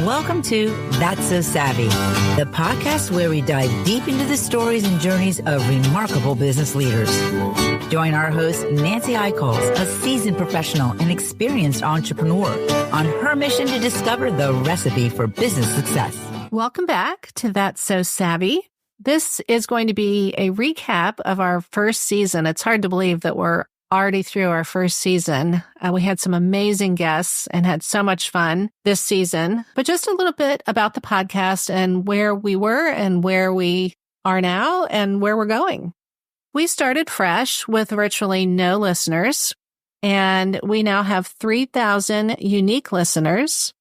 Welcome to That's So Savvy, the podcast where we dive deep into the stories and journeys of remarkable business leaders. Join our host, Nancy Aichholz, a seasoned professional and experienced entrepreneur, on her mission to discover the recipe for business success. Welcome back to That's So Savvy. This is going to be a recap of our first season. It's hard to believe that we're already through our first season. We had some amazing guests and had so much fun this season. But just a little bit about the podcast and where we were and where we are now and where we're going. We started fresh with virtually no listeners, and we now have 3,000 unique listeners.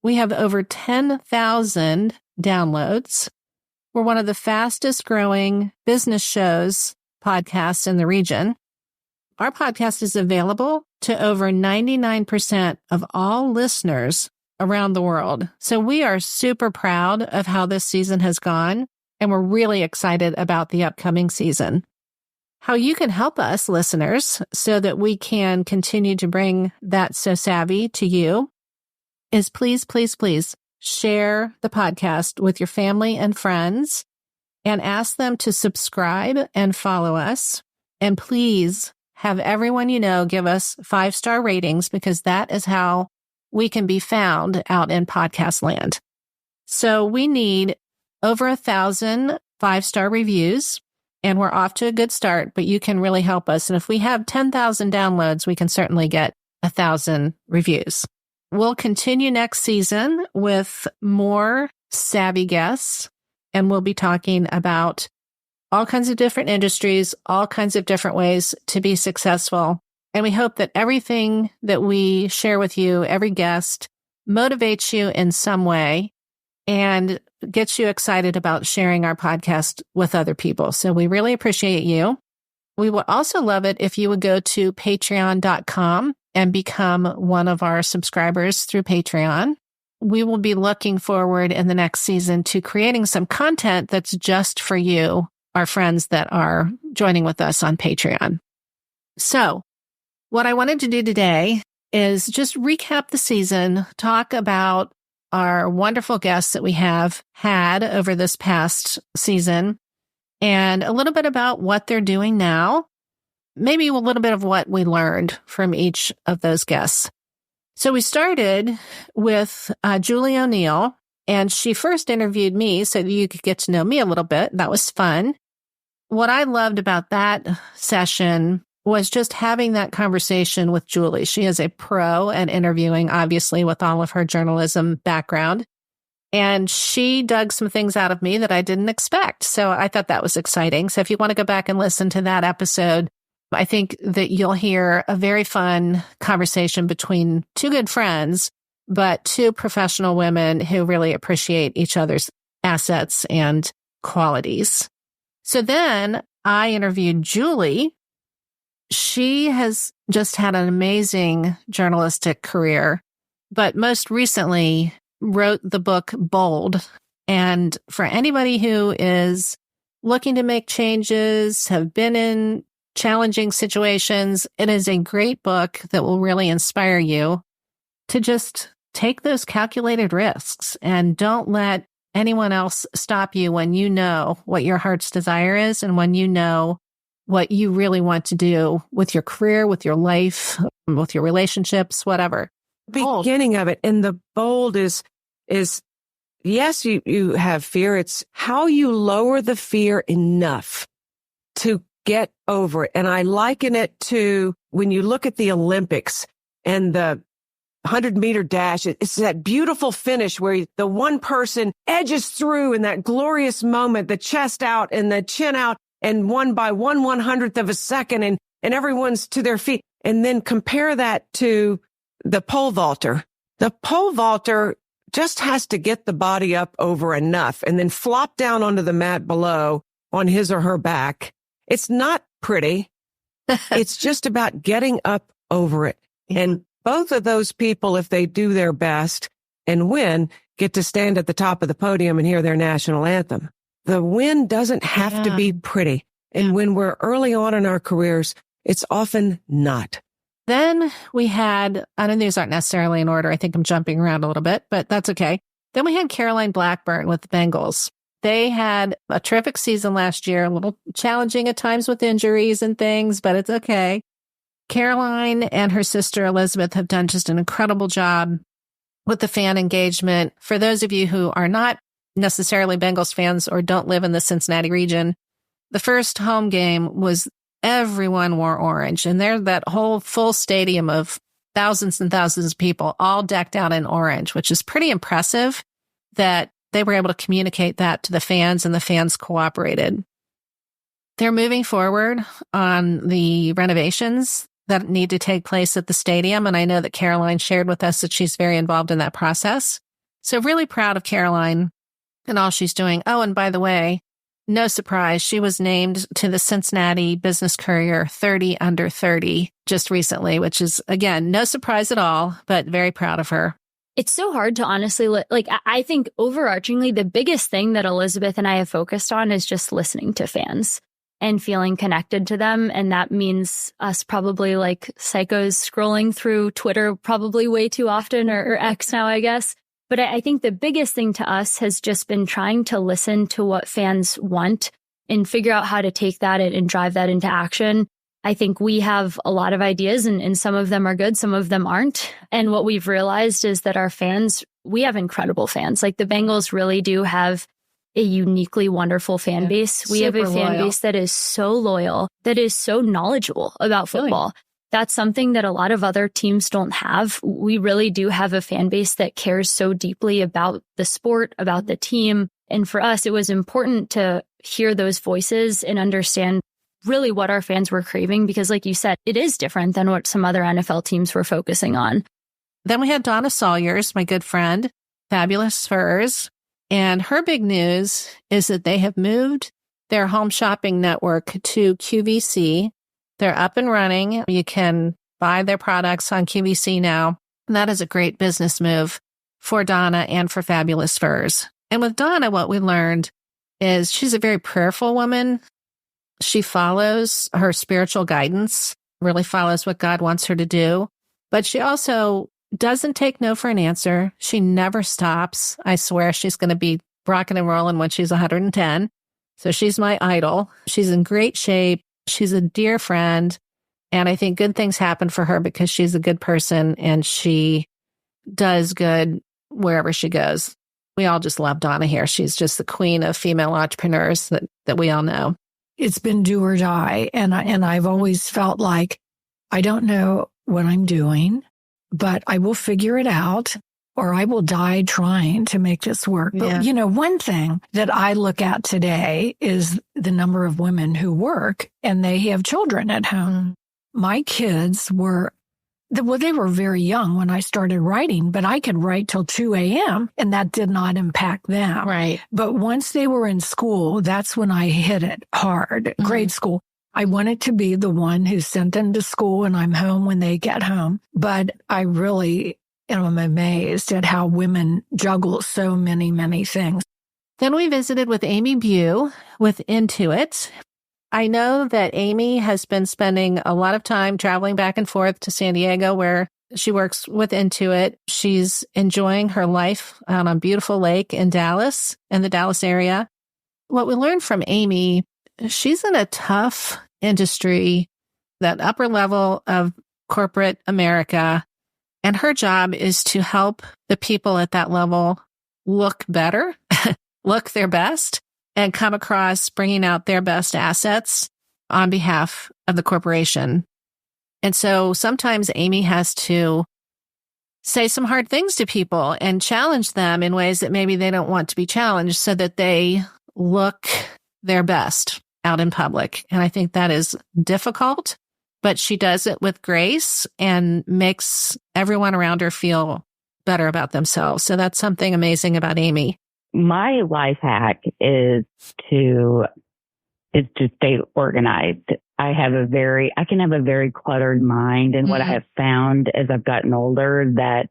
We have over 10,000 downloads. We're one of the fastest growing business shows podcasts in the region. Our podcast is available to over 99% of all listeners around the world. So we are super proud of how this season has gone, and we're really excited about the upcoming season. How you can help us, listeners, so that we can continue to bring That's So Savvy to you is please share the podcast with your family and friends and ask them to subscribe and follow us. And please have everyone you know give us 5-star ratings, because that is how we can be found out in podcast land. So we need over 1,000 5-star reviews, and we're off to a good start, but you can really help us. And if we have 10,000 downloads, we can certainly get 1,000 reviews. We'll continue next season with more savvy guests, and we'll be talking about all kinds of different industries, all kinds of different ways to be successful. And we hope that everything that we share with you, every guest, motivates you in some way and gets you excited about sharing our podcast with other people. So we really appreciate you. We would also love it if you would go to patreon.com and become one of our subscribers through Patreon. We will be looking forward in the next season to creating some content that's just for you, our friends that are joining with us on Patreon. So what I wanted to do today is just recap the season, talk about our wonderful guests that we have had over this past season, and a little bit about what they're doing now, maybe a little bit of what we learned from each of those guests. So we started with Julie O'Neill, and she first interviewed me so that you could get to know me a little bit. That was fun. What I loved about that session was just having that conversation with Julie. She is a pro at interviewing, obviously, with all of her journalism background. And she dug some things out of me that I didn't expect. So I thought that was exciting. So if you want to go back and listen to that episode, I think that you'll hear a very fun conversation between two good friends, but two professional women who really appreciate each other's assets and qualities. So then I interviewed Julie. She has just had an amazing journalistic career, but most recently wrote the book Bold. And for anybody who is looking to make changes, have been in challenging situations, it is a great book that will really inspire you to just take those calculated risks and don't let anyone else stop you when you know what your heart's desire is and when you know what you really want to do with your career, with your life, with your relationships, whatever. Beginning of it. And the bold is yes, you have fear. It's how you lower the fear enough to get over it. And I liken it to when you look at the Olympics and the 100-meter dash. It's that beautiful finish where the one person edges through in that glorious moment, the chest out and the chin out, and won by 1/100th of a second, and everyone's to their feet. And then compare that to the pole vaulter. The pole vaulter just has to get the body up over enough and then flop down onto the mat below on his or her back. It's not pretty. It's just about getting up over it. And both of those people, if they do their best and win, get to stand at the top of the podium and hear their national anthem. The win doesn't have to be pretty. And when we're early on in our careers, it's often not. Then we had, I know these aren't necessarily in order. I think I'm jumping around a little bit, but that's okay. Then we had Caroline Blackburn with the Bengals. They had a terrific season last year, a little challenging at times with injuries and things, but it's okay. Caroline and her sister Elizabeth have done just an incredible job with the fan engagement. For those of you who are not necessarily Bengals fans or don't live in the Cincinnati region, the first home game was everyone wore orange, and there's that whole full stadium of thousands and thousands of people all decked out in orange, which is pretty impressive that they were able to communicate that to the fans and the fans cooperated. They're moving forward on the renovations that need to take place at the stadium. And I know that Caroline shared with us that she's very involved in that process. So really proud of Caroline and all she's doing. Oh, and by the way, no surprise, she was named to the Cincinnati Business Courier 30 Under 30 just recently, which is, again, no surprise at all, but very proud of her. It's so hard to honestly, I think overarchingly, the biggest thing that Elizabeth and I have focused on is just listening to fans and feeling connected to them. And that means us probably like psychos scrolling through Twitter probably way too often, or X now, I guess. But I think the biggest thing to us has just been trying to listen to what fans want and figure out how to take that and drive that into action. I think we have a lot of ideas and some of them are good, some of them aren't. And what we've realized is that our fans, we have incredible fans. Like the Bengals really do have a uniquely wonderful fan base. We have a fan base that is so loyal, that is so knowledgeable about football. Really? That's something that a lot of other teams don't have. We really do have a fan base that cares so deeply about the sport, about the team. And for us, it was important to hear those voices and understand really what our fans were craving, because like you said, it is different than what some other NFL teams were focusing on. Then we had Donna Sawyers, my good friend, Fabulous Furs. And her big news is that they have moved their home shopping network to QVC. They're up and running. You can buy their products on QVC now. And that is a great business move for Donna and for Fabulous Furs. And with Donna, what we learned is she's a very prayerful woman. She follows her spiritual guidance, really follows what God wants her to do. But she also doesn't take no for an answer. She never stops. I swear she's going to be rocking and rolling when she's 110. So she's my idol. She's in great shape. She's a dear friend. And I think good things happen for her because she's a good person and she does good wherever she goes. We all just love Donna here. She's just the queen of female entrepreneurs that we all know. It's been do or die. And I've always felt like I don't know what I'm doing, but I will figure it out or I will die trying to make this work. But, one thing that I look at today is the number of women who work and they have children at home. My kids they were very young when I started writing, but I could write till 2 a.m. and that did not impact them. Right. But once they were in school, that's when I hit it hard. Grade school. I wanted to be the one who sent them to school and I'm home when they get home. But I really am amazed at how women juggle so many, many things. Then we visited with Amy Bew with Intuit. I know that Amy has been spending a lot of time traveling back and forth to San Diego where she works with Intuit. She's enjoying her life on a beautiful lake in Dallas, in the Dallas area. What we learned from Amy, she's in a tough industry, that upper level of corporate America, and her job is to help the people at that level look better, look their best, and come across bringing out their best assets on behalf of the corporation. And so sometimes Amy has to say some hard things to people and challenge them in ways that maybe they don't want to be challenged so that they look their best out in public. And I think that is difficult, but she does it with grace and makes everyone around her feel better about themselves. So that's something amazing about Amy. My life hack is to stay organized. I can have a very cluttered mind. And what I have found as I've gotten older, that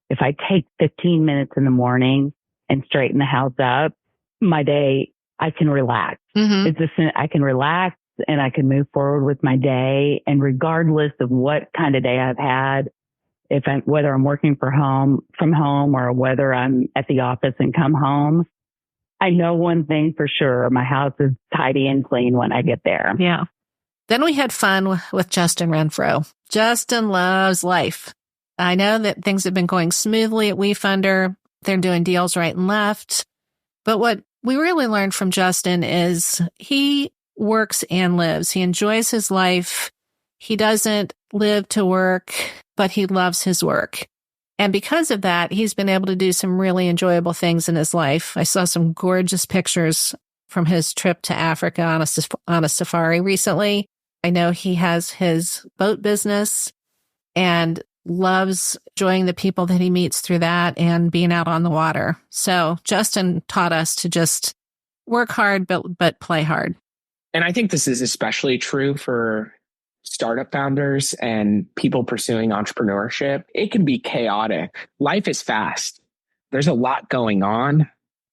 if I take 15 minutes in the morning and straighten the house up, my day, I can relax. I can relax and I can move forward with my day. And regardless of what kind of day I've had, whether I'm working from home or whether I'm at the office and come home, I know one thing for sure. My house is tidy and clean when I get there. Yeah. Then we had fun with Justin Renfro. Justin loves life. I know that things have been going smoothly at WeFunder. They're doing deals right and left. But what we really learned from Justin is he works and lives. He enjoys his life. He doesn't live to work, but he loves his work. And because of that, he's been able to do some really enjoyable things in his life. I saw some gorgeous pictures from his trip to Africa on a safari recently. I know he has his boat business and loves enjoying the people that he meets through that and being out on the water. So Justin taught us to just work hard, but play hard. And I think this is especially true for startup founders and people pursuing entrepreneurship. It can be chaotic. Life is fast. There's a lot going on,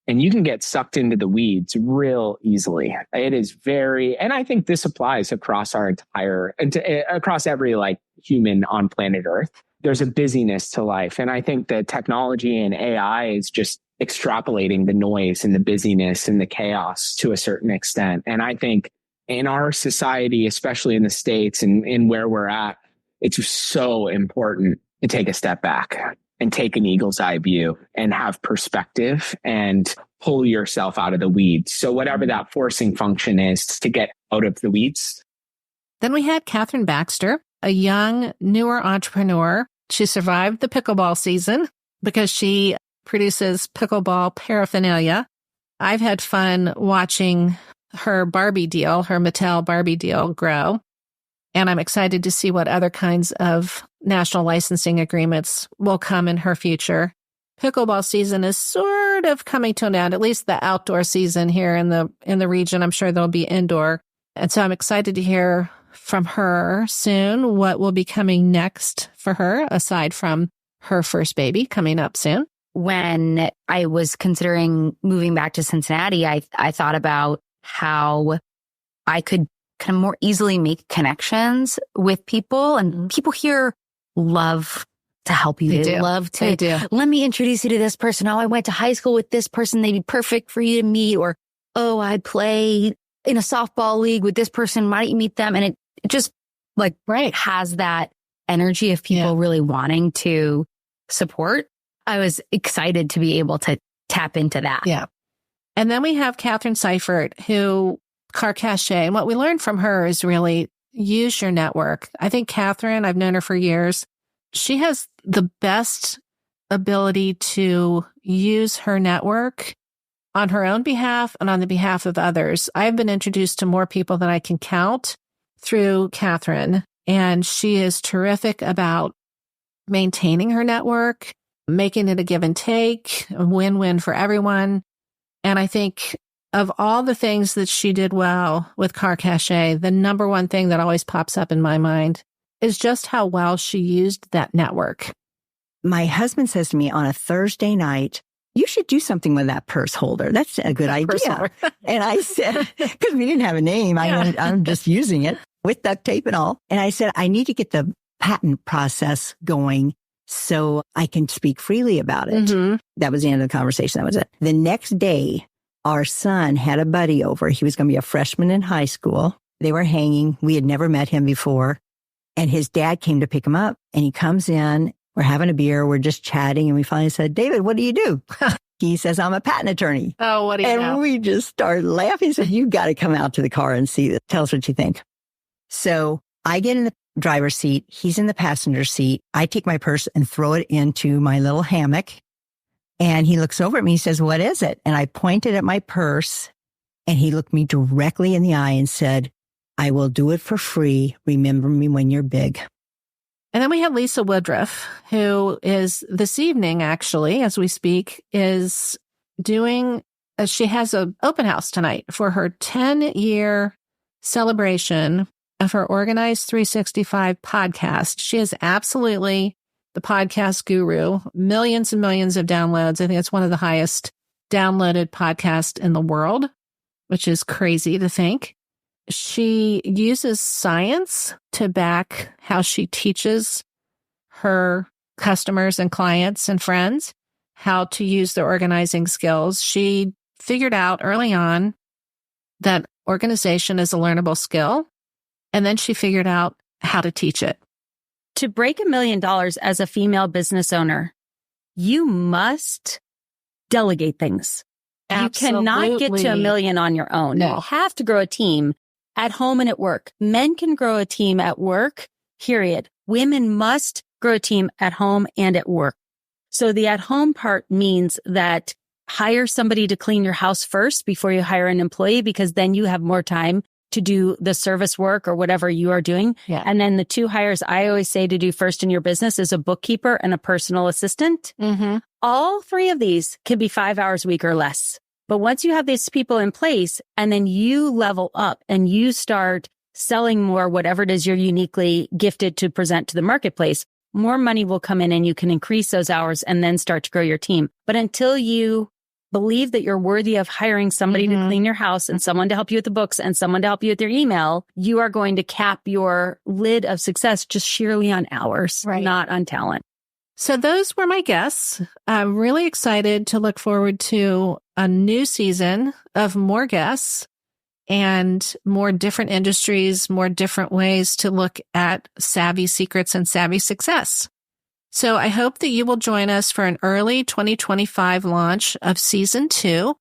and you can get sucked into the weeds real easily. It is and I think this applies across across every human on planet Earth. There's a busyness to life. And I think that technology and AI is just extrapolating the noise and the busyness and the chaos to a certain extent. And I think in our society, especially in the States and where we're at, it's so important to take a step back and take an eagle's eye view and have perspective and pull yourself out of the weeds. So whatever that forcing function is to get out of the weeds. Then we had Catherine Baxter, a young, newer entrepreneur. She survived the pickleball season because she produces pickleball paraphernalia. I've had fun watching her Mattel Barbie deal grow. And I'm excited to see what other kinds of national licensing agreements will come in her future. Pickleball season is sort of coming to an end, at least the outdoor season here in the region. I'm sure there'll be indoor. And so I'm excited to hear from her soon what will be coming next for her, aside from her first baby coming up soon. When I was considering moving back to Cincinnati, I thought about how I could kind of more easily make connections with people. And people here love to help you. They love to, let me introduce you to this person. Oh, I went to high school with this person. They'd be perfect for you to meet. Or, oh, I play in a softball league with this person. Why don't you meet them? And it just has that energy of people really wanting to support. I was excited to be able to tap into that. Yeah. And then we have Catherine Seifert, who Carcache. And what we learned from her is really use your network. I think Catherine, I've known her for years. She has the best ability to use her network on her own behalf and on the behalf of others. I've been introduced to more people than I can count through Catherine, and she is terrific about maintaining her network, making it a give and take, a win-win for everyone. And I think of all the things that she did well with Carcache, the number one thing that always pops up in my mind is just how well she used that network. My husband says to me on a Thursday night, you should do something with that purse holder. That's a good idea. And I said, because we didn't have a name, I'm just using it with duct tape and all. And I said, I need to get the patent process going so I can speak freely about it. Mm-hmm. That was the end of the conversation. That was it. The next day, our son had a buddy over. He was going to be a freshman in high school. They were hanging. We had never met him before. And his dad came to pick him up. And he comes in. We're having a beer. We're just chatting. And we finally said, David, what do you do? He says, I'm a patent attorney. Oh, what do you know? And we just started laughing. He said, you got to come out to the car and see this. Tell us what you think. So I get in the driver's seat. He's in the passenger seat. I take my purse and throw it into my little hammock. And he looks over at me. He says, what is it? And I pointed at my purse, and he looked me directly in the eye and said, I will do it for free. Remember me when you're big. And then we have Lisa Woodruff, who is this evening, actually, as we speak, is doing, she has an open house tonight for her 10-year celebration of her Organized 365 podcast. She is absolutely the podcast guru, millions and millions of downloads. I think it's one of the highest downloaded podcasts in the world, which is crazy to think. She uses science to back how she teaches her customers and clients and friends how to use their organizing skills. She figured out early on that organization is a learnable skill. And then she figured out how to teach it. To break $1 million as a female business owner, you must delegate things. Absolutely. You cannot get to $1 million on your own. No. You have to grow a team at home and at work. Men can grow a team at work, period. Women must grow a team at home and at work. So the at home part means that hire somebody to clean your house first before you hire an employee, because then you have more time to do the service work or whatever you are doing. Yeah. And then the 2 hires I always say to do first in your business is a bookkeeper and a personal assistant. Mm-hmm. All 3 of these can be 5 hours a week or less. But once you have these people in place and then you level up and you start selling more, whatever it is you're uniquely gifted to present to the marketplace, more money will come in and you can increase those hours and then start to grow your team. But until you believe that you're worthy of hiring somebody to clean your house and someone to help you with the books and someone to help you with your email, you are going to cap your lid of success just sheerly on hours, not on talent. So those were my guests. I'm really excited to look forward to a new season of more guests and more different industries, more different ways to look at savvy secrets and savvy success. So I hope that you will join us for an early 2025 launch of season 2.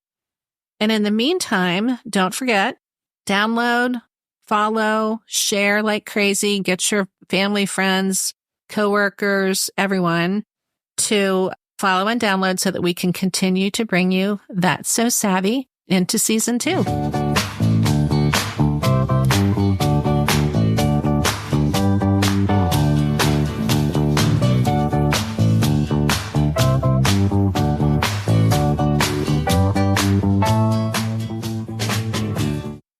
And in the meantime, don't forget, download, follow, share like crazy, get your family, friends, coworkers, everyone to follow and download so that we can continue to bring you That's So Savvy into season 2.